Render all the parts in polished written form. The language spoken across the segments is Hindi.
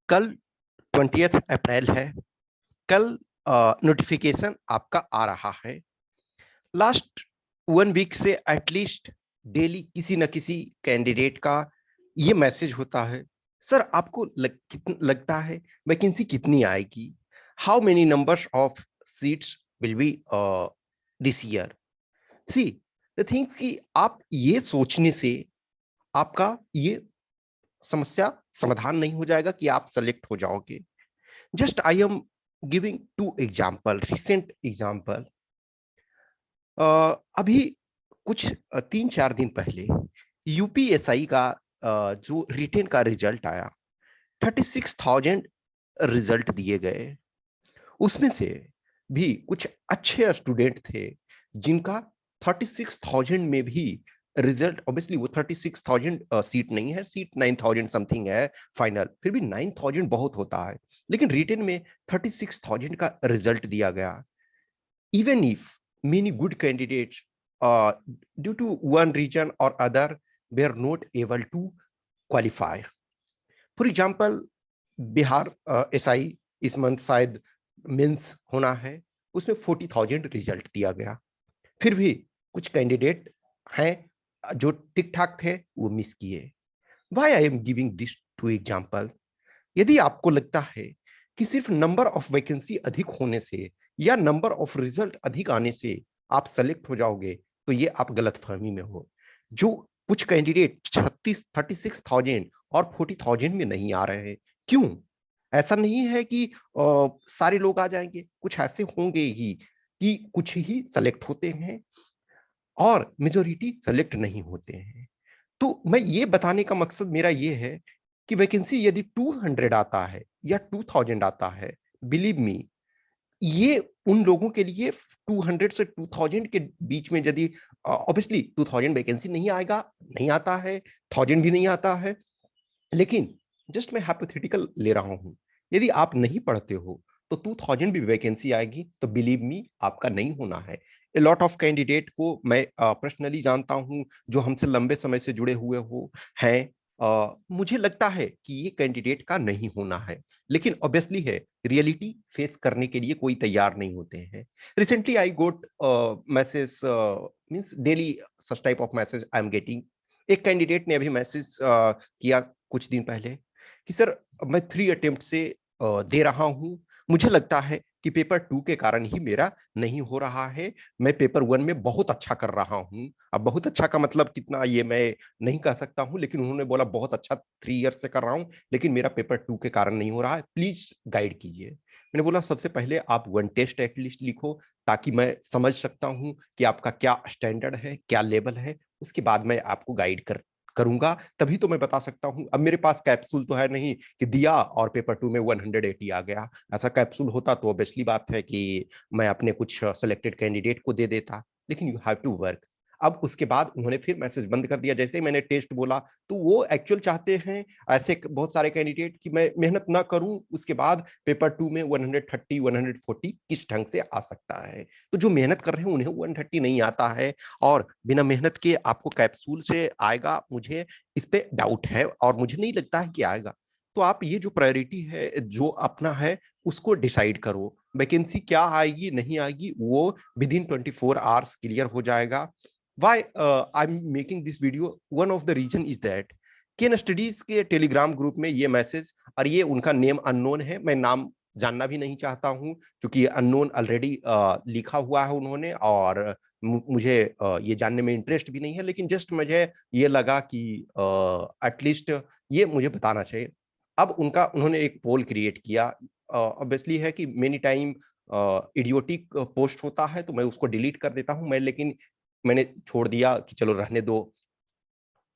कल 20th अप्रैल है। कल नोटिफिकेशन आपका आ रहा है। लास्ट 1 वीक से एटलीस्ट डेली किसी न किसी कैंडिडेट का ये मैसेज होता है, सर आपको लगता है वैकेंसी कितनी आएगी, how many numbers of seats will be this year. See the things कि आप ये सोचने से आपका ये समस्या समाधान नहीं हो जाएगा कि आप सेलेक्ट हो जाओगे। Just I am giving two example, recent example. अभी कुछ 3-4 दिन पहले यूपीएसआई का जो रिटेन का रिजल्ट आया, 36,000 रिजल्ट दिए गए। उसमें से भी कुछ अच्छे स्टूडेंट थे जिनका 36,000 में भी रिजल्ट, ऑब्वियसली वो 36,000 सीट नहीं है, सीट 9,000 समथिंग है फाइनल, फिर भी 9,000 बहुत होता है, लेकिन रिटेन में 36,000 का रिजल्ट दिया गया। even if many good candidates, due to one reason or other, were not able to qualify. For example, Bihar SI इस मंथ शायद मेंस होना है, उसमें 40,000 रिजल्ट दिया गया। फिर भी कुछ कैंडिडेट हैं जो ठीक ठाक थे, वो मिस किए। Why I am giving this two example? यदि आपको लगता है कि सिर्फ नंबर ऑफ वैकेंसी अधिक होने से या नंबर ऑफ रिजल्ट अधिक आने से आप सेलेक्ट हो जाओगे, तो ये आप गलतफहमी में हो। जो कुछ कैंडिडेट 36,000 और 40,000 में नहीं आ रहे हैं, क्यों? ऐसा नहीं है कि सारे लोग आ जाएंगे, कुछ ऐसे होंगे ही कि कुछ ही सेलेक्ट होते हैं और मेजोरिटी सेलेक्ट नहीं होते हैं। तो मैं ये बताने का मकसद मेरा ये है कि वैकेंसी यदि 200 आता है या 2000 आता है, बिलीव मी, ये उन लोगों के लिए 200 से 2000 के बीच में, यदि ऑब्वियसली 2000 वैकेंसी नहीं आएगा, नहीं आता है, 1000 भी नहीं आता है, लेकिन जस्ट मैं हाइपोथेटिकल ले रहा हूं। यदि आप नहीं पढ़ते हो तो 2000 भी वैकेंसी आएगी तो बिलीव मी आपका नहीं होना है। ए लॉट ऑफ कैंडिडेट को मैं पर्सनली जानता हूं जो हमसे लंबे समय से जुड़े हुए हो हैं। मुझे लगता है कि ये कैंडिडेट का नहीं होना है, लेकिन ऑब्वियसली है, रियलिटी फेस करने के लिए कोई तैयार नहीं होते हैं। Recently I got message, means daily such type of message I am getting. एक कैंडिडेट ने अभी मैसेज किया कुछ दिन पहले कि सर मैं 3 अटेम्प्ट से दे रहा हूं, मुझे लगता है कि पेपर 2 के कारण ही मेरा नहीं हो रहा है। मैं पेपर 1 में बहुत अच्छा कर रहा हूं। अब बहुत अच्छा का मतलब कितना ये मैं नहीं कह सकता हूं, लेकिन उन्होंने बोला बहुत अच्छा 3 ईयर से कर रहा हूं, लेकिन मेरा पेपर 2 के कारण नहीं हो रहा है, प्लीज गाइड कीजिए। मैंने बोला सबसे पहले आप 1 टेस्ट एटलीस्ट लिखो, ताकि मैं समझ सकता हूं कि आपका क्या स्टैंडर्ड है, क्या लेवल है। उसके बाद मैं आपको गाइड करूंगा, तभी तो मैं बता सकता हूं। अब मेरे पास कैप्सूल तो है नहीं कि दिया और पेपर 2 में 180 आ गया। ऐसा कैप्सूल होता तो ऑब्वियसली बात है कि मैं अपने कुछ सेलेक्टेड कैंडिडेट को दे देता, लेकिन यू हैव टू वर्क। अब उसके बाद उन्होंने फिर मैसेज बंद कर दिया जैसे ही मैंने टेस्ट बोला। तो वो एक्चुअल चाहते हैं ऐसे बहुत सारे कैंडिडेट कि मैं मेहनत ना करूं, उसके बाद पेपर 2 में 130 140 किस ढंग से आ सकता है। तो जो मेहनत कर रहे हैं उन्हें 130 नहीं आता है, और बिना मेहनत के आपको कैप्सूल से आएगा, मुझे इस पे डाउट है और मुझे नहीं लगता है कि आएगा। तो आप ये जो प्रायोरिटी है जो अपना है उसको डिसाइड करो। वैकेंसी क्या आएगी नहीं आएगी वो विद इन 24 आवर्स क्लियर हो जाएगा। Why I am making this video, one of the reason is that Ken Studies के टेलीग्राम ग्रुप में ये मैसेज, और ये उनका नेम अननोन है, मैं नाम जानना भी नहीं चाहता हूं, क्योंकि अननोन ऑलरेडी लिखा हुआ है उन्होंने, और मुझे ये जानने में इंटरेस्ट भी नहीं है, लेकिन जस्ट मुझे ये लगा कि एटलीस्ट ये मुझे बताना चाहिए। अब उनका उन्होंने एक पोल क्रिएट किया। ऑब्वियसली है कि मेनी टाइम इडियोटिक पोस्ट होता है तो मैं उसको डिलीट कर देता हूं मैं, लेकिन मैंने छोड़ दिया कि चलो रहने दो।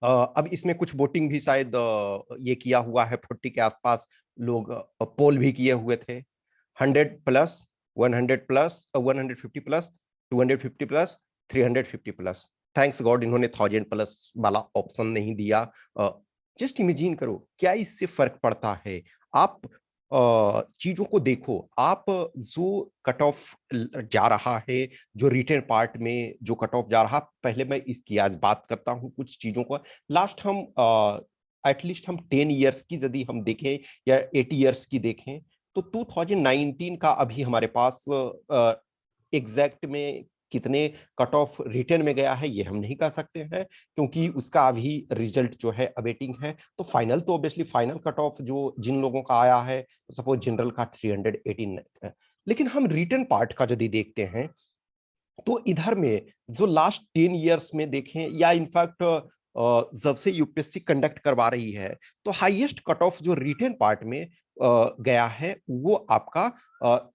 अब इसमें कुछ वोटिंग भी शायद ये किया हुआ है, 40 के आसपास लोग पोल भी किए हुए थे। 100+, 100+, 150+, 250+, 350+। थैंक्स गॉड इन्होंने 1000+ वाला ऑप्शन नहीं दिया। जस्ट इमेजिन करो क्या इससे फर्क पड़ता है। आप चीजों को देखो, आप जो कट ऑफ जा रहा है, जो रिटेन पार्ट में जो कट ऑफ जा रहा, पहले मैं इसकी आज बात करता हूं कुछ चीजों को। लास्ट हम एटलीस्ट हम 10 ईयर्स की यदि हम देखें या 8 ईयर्स की देखें, तो 2019 का अभी हमारे पास एग्जैक्ट में कितने कट ऑफ रिटर्न में गया है ये हम नहीं कह सकते हैं, क्योंकि उसका अभी रिजल्ट जो है अवेटिंग है। तो फाइनल तो ऑब्वियसली फाइनल कट ऑफ जो जिन लोगों का आया है, तो सपोज जनरल का 318 है, लेकिन हम रिटर्न पार्ट का यदि देखते हैं तो इधर में जो लास्ट 10 ईयर्स में देखें या इनफैक्ट जब से यूपीएससी कंडक्ट करवा रही है, तो हाईएस्ट कट ऑफ जो रिटेन पार्ट में गया है वो आपका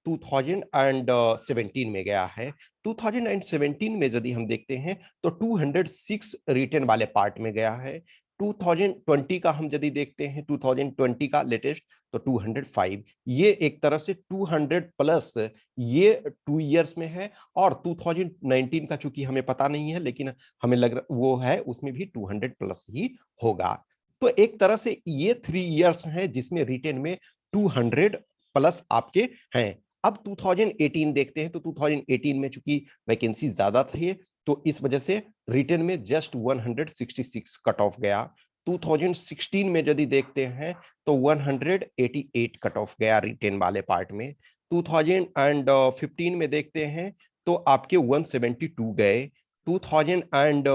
2017 में गया है। 2017 में यदि हम देखते हैं तो 206 रिटेन वाले पार्ट में गया है। 2020 का हम यदि देखते हैं, 2020 का लेटेस्ट, तो 205। ये एक तरह से 200 प्लस ये 2 इयर्स में है। और 2019 का चूंकि हमें पता नहीं है, लेकिन हमें लग रहा वो है उसमें भी 200 प्लस ही होगा। तो एक तरह से ये 3 इयर्स हैं जिसमें रिटेन में 200 प्लस आपके हैं। अब 2018 देखते हैं, तो 2018 में चूंकि वैकेंसी ज्यादा थी, तो इस वजह से रिटेन में जस्ट 166 कट ऑफ गया। 2016 में यदि देखते हैं तो 188 कट ऑफ गया रिटेन वाले पार्ट में। 2015 में देखते हैं तो आपके 172 गए। 2000 एंड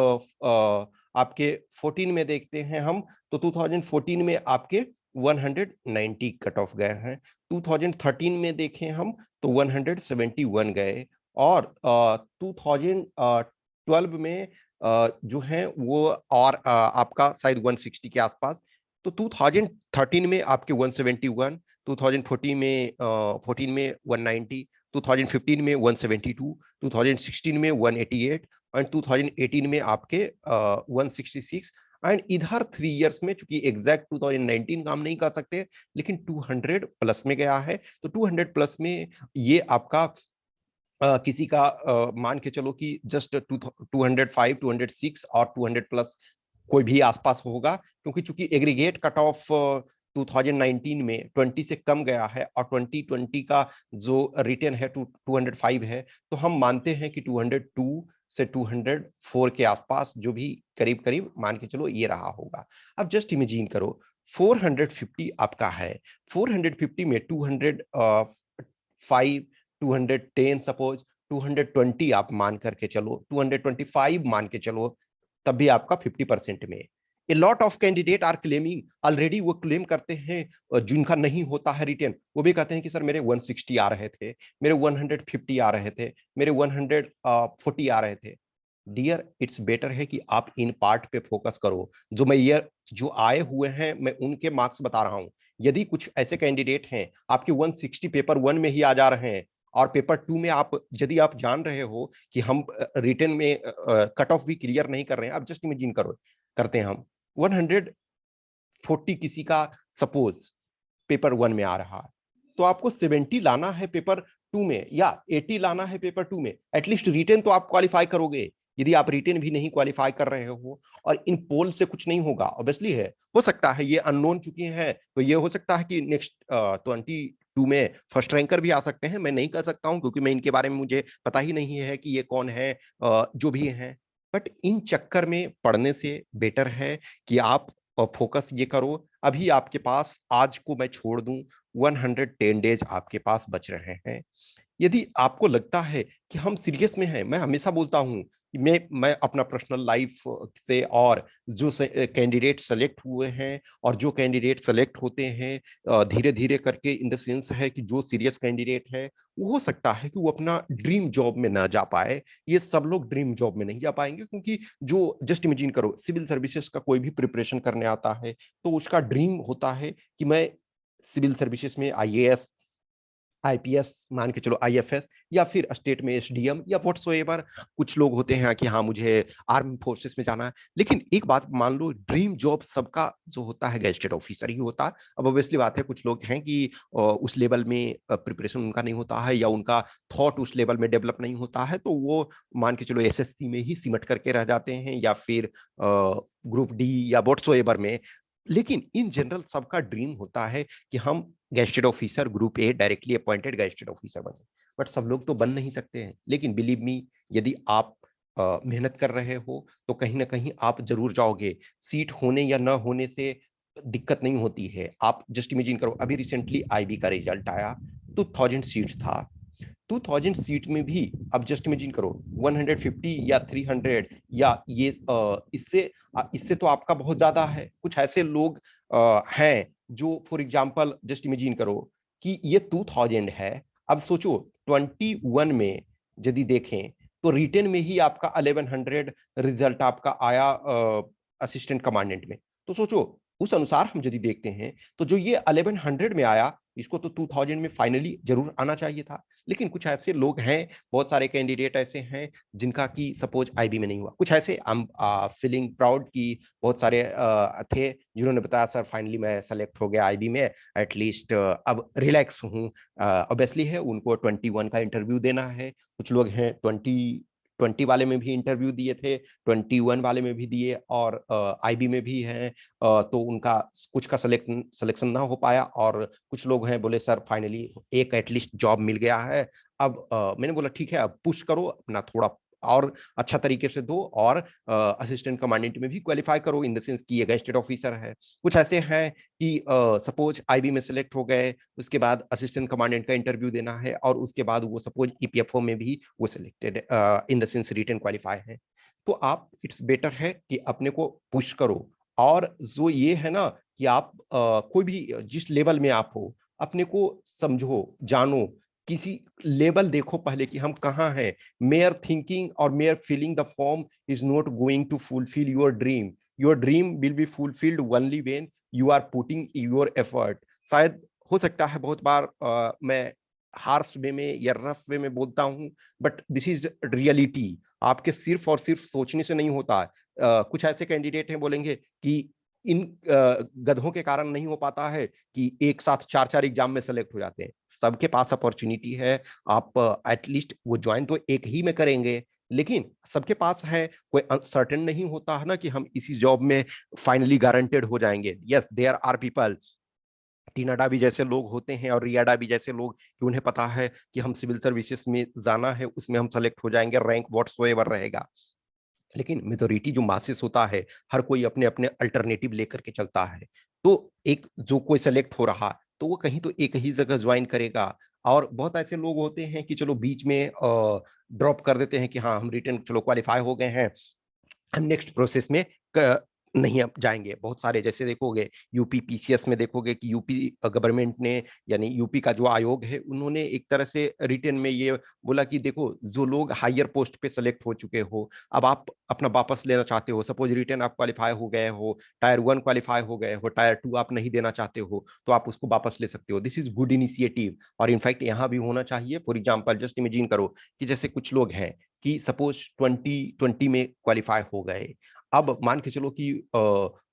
आपके 14 में देखते हैं हम, तो 2014 में आपके 190 कट ऑफ गए हैं। 2013 में देखें हम तो 171 गए। और 2012 में जो है वो और आपका शायद 160 के आसपास। तो 2013 में आपके 171, 2014 में 14 में 190, 2015 में 172, 2016 में 188 और 2018 में आपके 166। एंड इधर 3 इयर्स में, चूंकि एग्जैक्ट 2019 का हम नहीं कर सकते, लेकिन 200 प्लस में गया है। तो 200 प्लस में ये आपका किसी का मान के चलो कि जस्ट 205, 206 और 200 प्लस कोई भी आसपास होगा, क्योंकि चूंकि एग्रीगेट कट ऑफ 2019 में 20 से कम गया है और 2020 का जो रिटर्न है 205 है, तो हम मानते हैं कि 202 से 204 के आसपास जो भी करीब करीब मान के चलो ये रहा होगा। अब जस्ट इमेजिन करो 450 आपका है, 450 में 205, 210 सपोज, 220 आप मान करके चलो, 225 मान के चलो, तब भी आपका 50% में। A lot of candidate are claiming, already वो क्लेम करते हैं, जिनका नहीं होता है रिटर्न, वो भी कहते हैं कि सर मेरे 160 आ रहे थे, मेरे 150 आ रहे थे, मेरे 140 आ रहे थे। डियर, इट्स बेटर है कि आप इन पार्ट पे फोकस करो। जो मैं ये जो आए हुए हैं मैं उनके मार्क्स बता रहा हूं। यदि कुछ ऐसे कैंडिडेट हैं आपके 160 पेपर 1 में ही आ जा रहे हैं, और पेपर 2 में आप यदि आप जान रहे हो कि हम रिटर्न में कट ऑफ भी क्लियर नहीं कर रहे हैं, आप जस्ट इमेजिन करो, करते हैं हम 140 किसी का सपोज पेपर 1 में आ रहा है, तो आपको 70 लाना है पेपर 2 में या 80 लाना है पेपर 2 में, एटलीस्ट रिटेन तो आप क्वालिफाई करोगे। यदि आप रिटेन भी नहीं क्वालिफाई कर रहे हो और इन पोल से कुछ नहीं होगा, ऑब्वियसली है, हो सकता है ये अननोन चुके हैं, तो ये हो सकता है कि नेक्स्ट 22 में फर्स्ट रैंकर भी आ सकते हैं। मैं नहीं कह सकता हूं क्योंकि मैं इनके बारे में मुझे पता ही नहीं है कि ये कौन है, जो भी है। बट इन चक्कर में पढ़ने से बेटर है कि आप फोकस ये करो। अभी आपके पास, आज को मैं छोड़ दूं, 110 डेज आपके पास बच रहे हैं। यदि आपको लगता है कि हम सीरियस में हैं, मैं हमेशा बोलता हूं कि मैं अपना पर्सनल लाइफ से, और जो कैंडिडेट सेलेक्ट हुए हैं और जो कैंडिडेट सेलेक्ट होते हैं धीरे धीरे करके, इन द सेंस है कि जो सीरियस कैंडिडेट है वो हो सकता है कि वो अपना ड्रीम जॉब में ना जा पाए। ये सब लोग ड्रीम जॉब में नहीं जा पाएंगे, क्योंकि जो जस्ट इमेजिन करो, सिविल सर्विसेज का कोई भी प्रिपरेशन करने आता है तो उसका ड्रीम होता है कि मैं सिविल सर्विसेज में आईएएस, आईपीएस, मान के चलो आईएफएस, या फिर स्टेट में एसडीएम या व्हाटसोएवर। कुछ लोग होते हैं कि हाँ मुझे आर्मी फोर्सेस में जाना है। लेकिन एक बात मान लो, ड्रीम जॉब सबका जो होता है गैजेटेड ऑफिसर ही होता है। अब ऑब्वियसली बात है, कुछ लोग हैं कि उस लेवल में प्रिपरेशन उनका नहीं होता है, या उनका थॉट उस लेवल में डेवलप नहीं होता है, तो वो मान के चलो एसएससी में ही सिमट करके रह जाते हैं, या फिर ग्रुप डी या व्हाटसोएवर में। लेकिन इन जनरल सबका ड्रीम होता है कि हम gazetted officer, group A directly appointed gazetted officer बने। बट सब लोग तो बन नहीं सकते हैं। लेकिन बिलीव मी, यदि आप मेहनत कर रहे हो तो कहीं ना कहीं आप जरूर जाओगे। सीट होने या ना होने से दिक्कत नहीं होती है। आप जस्ट इमेजिन करो, अभी रिसेंटली आईबी का रिजल्ट आया, 2000 सीट्स था। 2000 सीट में भी अब जस्ट इमेजिन करो 150 या 300 या ये इससे इससे तो आपका बहुत ज्यादा है। कुछ ऐसे लोग हैं जो फॉर एग्जांपल जस्ट इमेजिन करो कि ये 2000 है। अब सोचो 21 में यदि देखें तो रिटेन में ही आपका 1100 रिजल्ट आपका आया असिस्टेंट कमांडेंट में। तो सोचो उस अनुसार हम यदि देखते हैं तो जो ये 1100 में आया, इसको तो 2000 में फाइनली जरूर आना चाहिए था। लेकिन कुछ ऐसे लोग हैं, बहुत सारे कैंडिडेट ऐसे हैं जिनका कि सपोज आईबी में नहीं हुआ। कुछ ऐसे आई एम फीलिंग प्राउड कि बहुत सारे थे जिन्होंने बताया सर फाइनली मैं सेलेक्ट हो गया आईबी में, एटलीस्ट अब रिलैक्स हूँ। ऑब्वियसली है उनको 21 का इंटरव्यू देना है। कुछ लोग हैं 20 वाले में भी इंटरव्यू दिए थे, 21 वाले में भी दिए, और आईबी में भी हैं। तो उनका कुछ का सिलेक्शन ना हो पाया, और कुछ लोग हैं बोले सर फाइनली एक एटलीस्ट जॉब मिल गया है। अब मैंने बोला ठीक है, अब पुश करो अपना थोड़ा और अच्छा तरीके से दो, और असिस्टेंट कमांडेंट में भी क्वालिफाई करो, इन द सेंस कि ये गेस्टेड ऑफिसर है। कुछ ऐसे हैं कि सपोज आईबी में सिलेक्ट हो गए, उसके बाद असिस्टेंट कमांडेंट का इंटरव्यू देना है, और उसके बाद वो सपोज ईपीएफओ में भी वो selected in the sense written qualify है। तो आप इट्स बेटर है कि अपने को पुश करो। और जो ये है ना कि आप कोई भी जिस लेवल में आप हो, अपने को समझो, जानो, किसी लेवल देखो पहले कि हम कहाँ हैं। मेयर थिंकिंग और mere filling the form is not going to fulfil your dream. Your dream will be fulfilled only when you are putting your effort. शायद हो सकता है बहुत बार मैं हार्श वे में या रफ वे में बोलता हूं, बट दिस इज रियलिटी। आपके सिर्फ और सिर्फ सोचने से नहीं होता। कुछ ऐसे कैंडिडेट हैं बोलेंगे कि इन गधों के कारण नहीं हो पाता है कि एक साथ चार चार एग्जाम में सेलेक्ट हो जाते हैं। सबके पास अपॉर्चुनिटी है। आप एटलीस्ट वो ज्वाइन तो एक ही में करेंगे, लेकिन सबके पास है। कोई अनसर्टेन नहीं होता है ना कि हम इसी जॉब में फाइनली गारंटेड हो जाएंगे। यस, देयर आर पीपल, टीना डाबी जैसे लोग होते हैं और रिया डाबी जैसे लोग, कि उन्हें पता है कि हम सिविल सर्विसेज में जाना है, उसमें हम सेलेक्ट हो जाएंगे, रैंक व्हाटसोएवर रहेगा। लेकिन मेजोरिटी जो मासेस होता है, हर कोई अपने अपने अल्टरनेटिव लेकर के चलता है। तो एक जो कोई सेलेक्ट हो रहा तो वो कहीं तो एक ही जगह ज्वाइन करेगा। और बहुत ऐसे लोग होते हैं कि चलो बीच में ड्रॉप कर देते हैं कि हाँ हम रिटर्न चलो क्वालिफाई हो गए हैं, हम नेक्स्ट प्रोसेस में नहीं अब जाएंगे। बहुत सारे जैसे देखोगे यूपी पीसीएस में देखोगे कि यूपी गवर्नमेंट ने, यानी यूपी का जो आयोग है, उन्होंने एक तरह से रिटर्न में ये बोला कि देखो जो लोग हायर पोस्ट पे सेलेक्ट हो चुके हो, अब आप अपना वापस लेना चाहते हो, सपोज रिटर्न आप क्वालिफाई हो गए हो, टायर 1 क्वालिफाई हो गए हो, टायर 2 आप नहीं देना चाहते हो, तो आप उसको वापस ले सकते हो। दिस इज गुड इनिशिएटिव, और इनफैक्ट यहाँ भी होना चाहिए। फॉर एग्जाम्पल जस्ट इमेजिन करो कि जैसे कुछ लोग हैं कि सपोज 2020 में क्वालिफाई हो गए। अब मान के चलो कि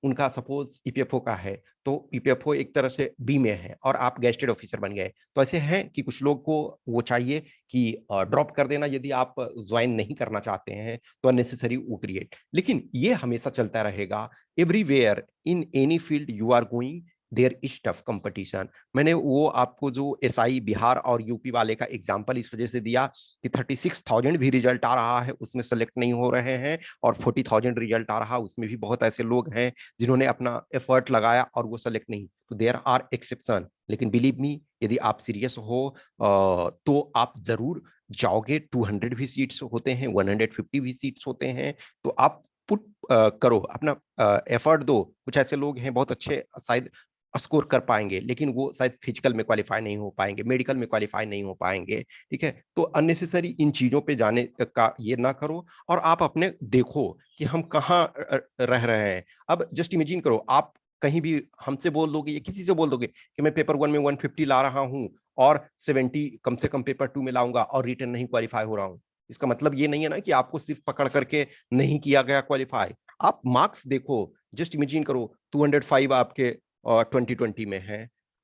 उनका सपोज ईपीएफओ का है, तो ईपीएफओ एक तरह से बी में है और आप गेस्टेड ऑफिसर बन गए। तो ऐसे हैं कि कुछ लोग को वो चाहिए कि ड्रॉप कर देना यदि आप ज्वाइन नहीं करना चाहते हैं, तो अननेसेसरी वो क्रिएट। लेकिन ये हमेशा चलता रहेगा। Everywhere in any field you are going, there is tough competition. मैंने वो आपको जो एसआई बिहार और यूपी वाले का एग्जांपल इस वजह से दिया कि 36,000 भी रिजल्ट आ रहा है, उसमें सेलेक्ट नहीं हो रहे हैं, और 40,000 रिजल्ट आ रहा, उसमें भी बहुत ऐसे लोग हैं जिन्होंने अपना एफर्ट लगाया और वो सेलेक्ट नहीं। तो देयर आर एक्सेप्शन, लेकिन बिलीव मी यदि आप सीरियस हो तो आप जरूर जाओगे। 200 भी सीट्स होते हैं, 150 भी सीट्स होते हैं। तो आप पुट करो अपना, एफर्ट दो। कुछ ऐसे लोग हैं बहुत अच्छे, शायद स्कोर कर पाएंगे, लेकिन वो शायद फिजिकल में क्वालिफाई नहीं हो पाएंगे, मेडिकल में क्वालिफाई नहीं हो पाएंगे। ठीक है, तो अननेसेसरी इन चीजों पे जाने का ये ना करो, और आप अपने देखो कि हम कहाँ रह रहे हैं। अब जस्ट इमेजिन करो, आप कहीं भी हमसे बोल दोगे या किसी से बोल दोगे कि मैं पेपर 1 में 150 ला रहा हूं और 70 कम से कम पेपर 2 में लाऊंगा और रिटर्न नहीं क्वालिफाई हो रहा हूं। इसका मतलब ये नहीं है ना कि आपको सिर्फ पकड़ करके नहीं किया गया क्वालिफाई। आप मार्क्स देखो, जस्ट इमेजिन करो 205 आपके 2020 में है,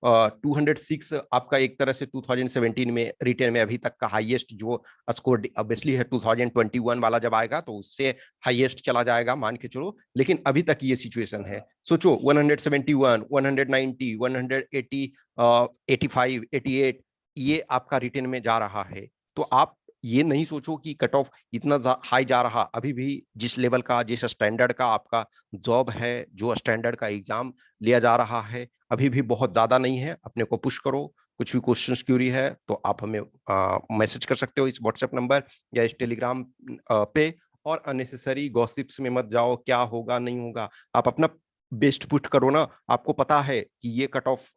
206 आपका एक तरह से 2017 में रिटेन में अभी तक का हाईएस्ट जो स्कोर ऑब्वियसली है। 2021 वाला जब आएगा तो उससे हाईएस्ट चला जाएगा मान के चलो, लेकिन अभी तक ये सिचुएशन है। सोचो 171, 190, 180, 85, 88 ये आपका रिटेन में जा रहा है। तो आप ये नहीं सोचो कि कट ऑफ इतना हाई जा रहा, अभी भी जिस लेवल का, जिस स्टैंडर्ड का आपका जॉब है, जो स्टैंडर्ड का एग्जाम लिया जा रहा है, अभी भी बहुत ज्यादा नहीं है। अपने को पुश करो। कुछ भी क्वेश्चन क्यूरी है तो आप हमें मैसेज कर सकते हो इस व्हाट्सएप नंबर या इस टेलीग्राम पे। और अननेसेसरी गॉसिप्स में मत जाओ, क्या होगा नहीं होगा। आप अपना बेस्ट पुट करो ना। आपको पता है कि ये cut off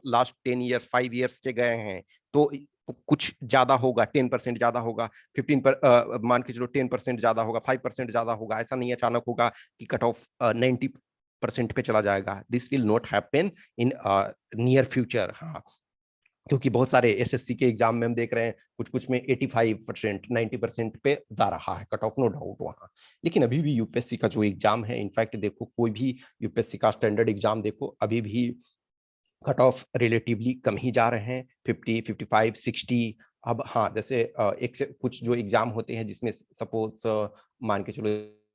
last 10 years 5 years से गए हैं, तो कुछ ज्यादा होगा, 10% ज्यादा होगा, 15 पर मान के चलो 10% ज्यादा होगा, 5% ज्यादा होगा। ऐसा नहीं अचानक होगा कि कट ऑफ 90% पे चला जाएगा। This will not happen in near future. हाँ, क्योंकि बहुत सारे एसएससी के एग्जाम में हम देख रहे हैं, कुछ कुछ में 85% 90% पे जा रहा है कट ऑफ, नो डाउट वहाँ। लेकिन अभी भी यूपीएससी का जो एग्जाम है, इनफैक्ट देखो कोई भी यूपीएससी का स्टैंडर्ड एग्जाम देखो, अभी भी कट ऑफ रिलेटिवली कम ही जा रहे हैं, 50 55 60। अब हाँ, जैसे एक से कुछ जो एग्जाम होते हैं जिसमें सपोज मान के चलो